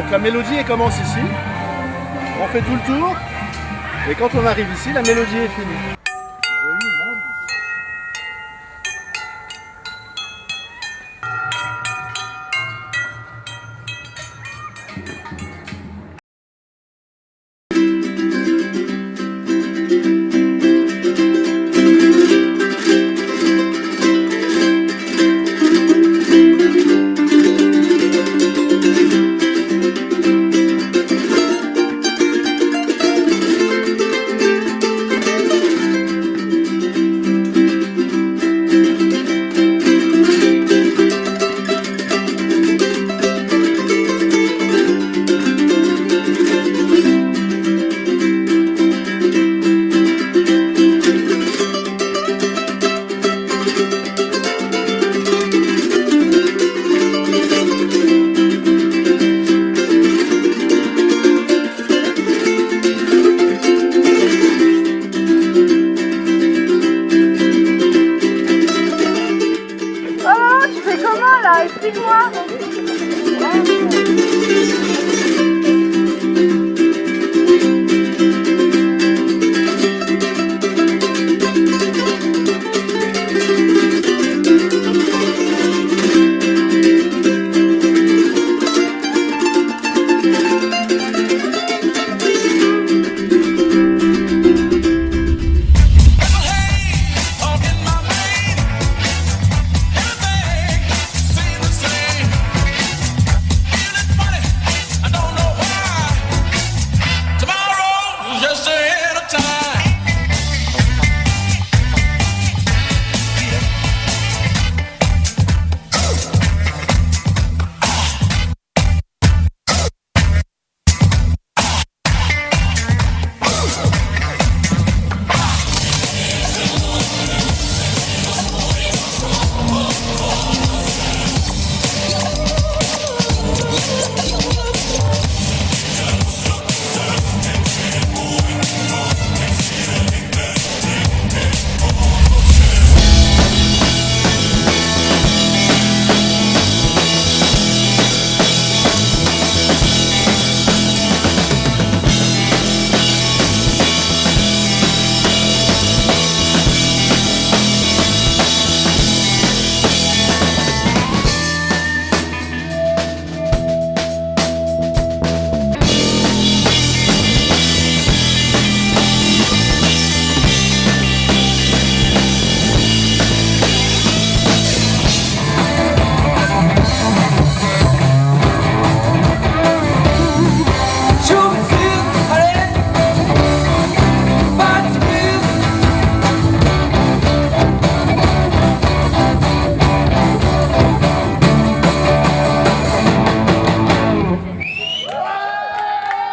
Donc la mélodie elle commence ici, on fait tout le tour, et quand on arrive ici, la mélodie est finie. Explique-moi.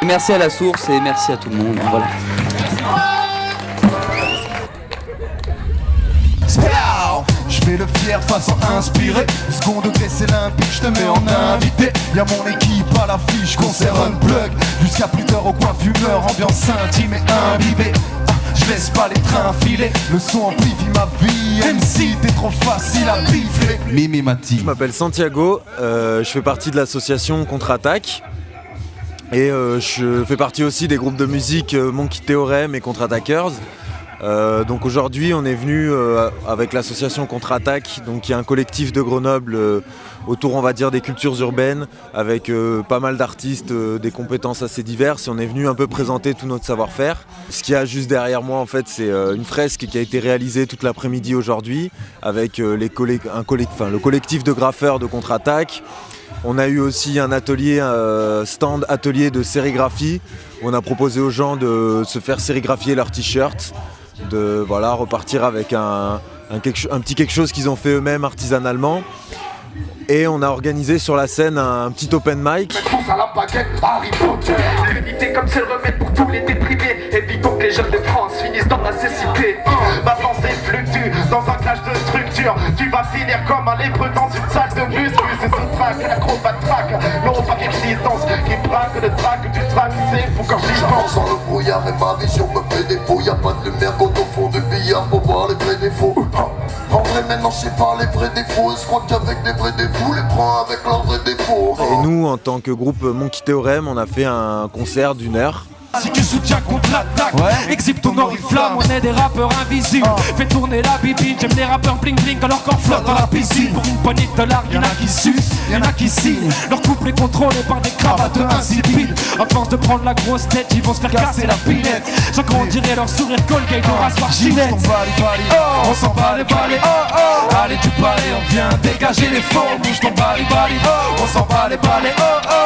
Merci à la source et merci à tout le monde. Voilà. Je fais le fier façon inspirée. Second degré c'est limpide, je te mets en invité. Y'a mon équipe à l'affiche, concert unplug. Jusqu'à plus d'heure au coin fumeur, ambiance intime et imbibée. Je laisse pas les trains filer, le son amplifie ma vie. MC, t'es trop facile à bifler. Mimi Mati. Je m'appelle Santiago, je fais partie de l'association Contre-Attaque. Et je fais partie aussi des groupes de musique Monkey Theorem et Contre-Attackers. Donc aujourd'hui on est venu avec l'association Contre-Attaque, donc qui est un collectif de Grenoble autour on va dire des cultures urbaines avec pas mal d'artistes, des compétences assez diverses, et on est venu un peu présenter tout notre savoir-faire. Ce qu'il y a juste derrière moi en fait c'est une fresque qui a été réalisée toute l'après-midi aujourd'hui avec le collectif de graffeurs de Contre-Attaque. On a eu aussi un atelier, stand atelier de sérigraphie où on a proposé aux gens de se faire sérigraphier leurs t-shirts, de voilà, repartir avec un petit quelque chose qu'ils ont fait eux-mêmes artisanalement. Et on a organisé sur la scène un petit open mic. L'unité comme c'est le remède pour tous les déprimés. Évitons que les jeunes de France finissent dans la cécité. Ma pensée fluctue dans un clash de structure. Tu vas finir comme un lépreux dans une salle de muscu. C'est ce track, l'acrobat track. Non, pas d'existence qui braque le track du track. C'est fou quand j'y pense. Dans le brouillard et ma vision me fait défaut. Y'a pas de lumière quand au fond du billard pour voir les vrais défauts. En vrai maintenant je sais pas les vrais défauts. Je crois qu'avec des vrais défauts Tous les points avec leurs vrais défauts. Et nous, en tant que groupe Monkey Théorème, on a fait un concert d'1 heure. Si tu soutiens contre l'attaque, exhibe ton oriflamme, on est des rappeurs invisibles. Fais tourner la bibine, j'aime les rappeurs bling bling alors qu'on flotte dans la piscine. Pour une poignée de dollars, y'en a qui sucent, y'en a qui signent. Leur couple est contrôlé par des cravates insipides. À force de prendre la grosse tête, ils vont se faire casser la pinette. J'agrandirai leur sourire Colgate au rasoir Gillette. On s'en bat les balais, allez du palais, on vient dégager les faux. Bouge ton bali, on s'en bat les balais,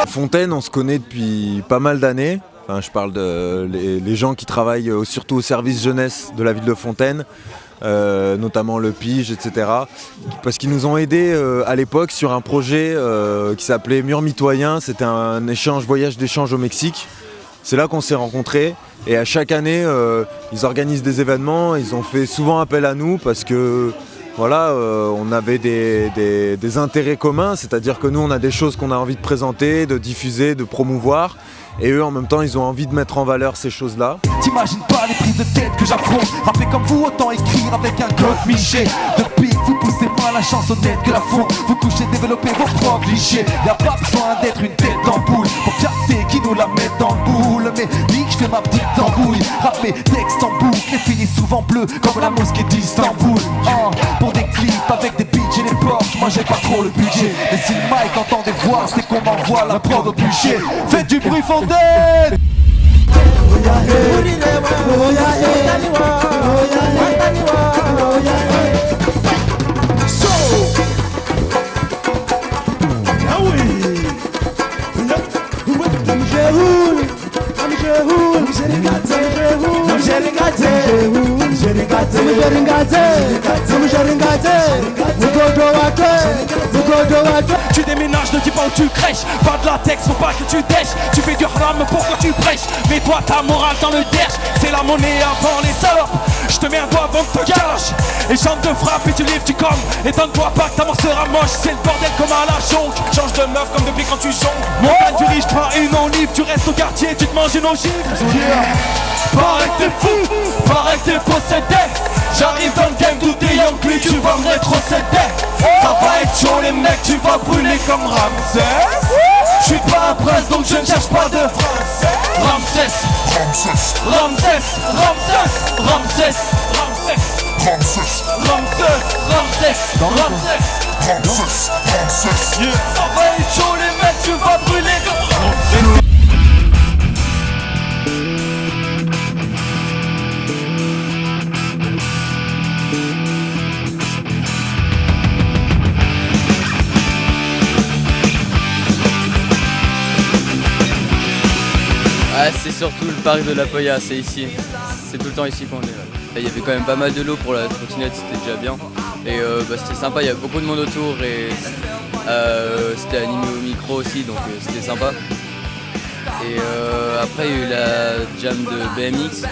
Fontaine, on se connaît depuis pas mal d'années. Enfin, je parle de les gens qui travaillent surtout au service jeunesse de la ville de Fontaine, notamment le Pige, etc. Parce qu'ils nous ont aidés à l'époque sur un projet qui s'appelait Mur Mitoyen. C'était un voyage d'échange au Mexique. C'est là qu'on s'est rencontrés. Et à chaque année, ils organisent des événements. Ils ont fait souvent appel à nous parce que voilà, on avait des intérêts communs. C'est-à-dire que nous, on a des choses qu'on a envie de présenter, de diffuser, de promouvoir. Et eux, en même temps, ils ont envie de mettre en valeur ces choses-là. T'imagines pas les prises de tête que j'affronte. Rapper comme vous, autant écrire avec un code Miché. Depuis, vous poussez moins la chansonnette que la fonte. Vous couchez, développez vos propres clichés. Y'a pas besoin d'être une tête d'ampoule pour capter qui nous la met dans le boule. Mais dis que je fais ma petite tambouille. Rapper, texte en boucle et finit souvent bleu comme la mosquée d'Istanbul. Pour des clips avec des bitches et des porches, moi j'ai pas trop le budget. Et si le mic entend des voix, c'est qu'on m'envoie la prod au bûcher. Faites du bruit Fontaine. Tu déménages, ne dis pas où tu crèches. Pas de latex, faut pas que tu dèches. Tu fais du haram, pourquoi tu prêches? Mets-toi ta morale dans le derche. C'est la monnaie avant les salopes. Je te mets un doigt avant que te galoche. Et chante de frappe et tu livres du com. Étonne-toi pas que ta mort sera moche. C'est le bordel comme à la jonque. Change de meuf comme depuis quand tu jongles. Montagne du riche, prends une olive. Tu restes au quartier, tu te manges une ogive. Pareil que t'es fou, pareil que t'es possédé. J'arrive dans le game, tout est young, puis tu vas me rétrocéder. Ça va être chaud les mecs, tu vas brûler comme Ramsès. J'suis pas un prince donc je ne cherche pas de français. Ramsès, Ramsès, Ramsès, Ramsès, Ramsès, Ramsès, Ramsès, Ramsès, Ramsès, Ramsès, Ramsès. Ça va être chaud les mecs, tu vas brûler comme Ramsès. Ah, c'est surtout le parc de la Poya, c'est ici. C'est tout le temps ici qu'on est là. Il y avait quand même pas mal de l'eau pour la trottinette, c'était déjà bien. Et c'était sympa, il y avait beaucoup de monde autour et c'était animé au micro aussi, donc c'était sympa. Et après il y a eu la jam de BMX.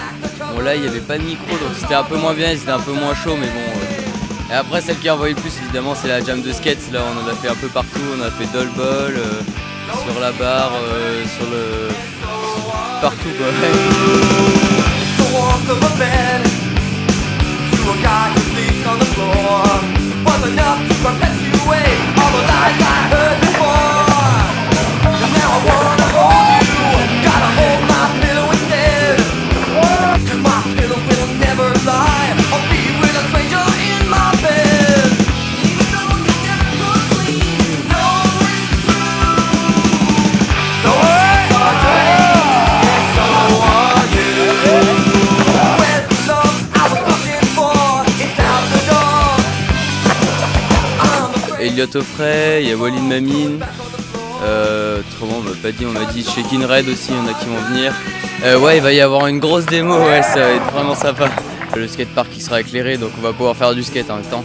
Bon là il n'y avait pas de micro, donc c'était un peu moins bien, c'était un peu moins chaud, mais bon. Et après celle qui a envoyé le plus évidemment c'est la jam de skate. Là on en a fait un peu partout, on a fait Dollball, sur la barre, sur le... partout quoi. Elliot Offray, il y a Walid Mamine, autrement on m'a pas dit, on m'a dit Shakin Red aussi, il y en a qui vont venir. Ouais, il va y avoir une grosse démo, ouais, ça va être vraiment sympa. Le skatepark qui sera éclairé, donc on va pouvoir faire du skate en même temps.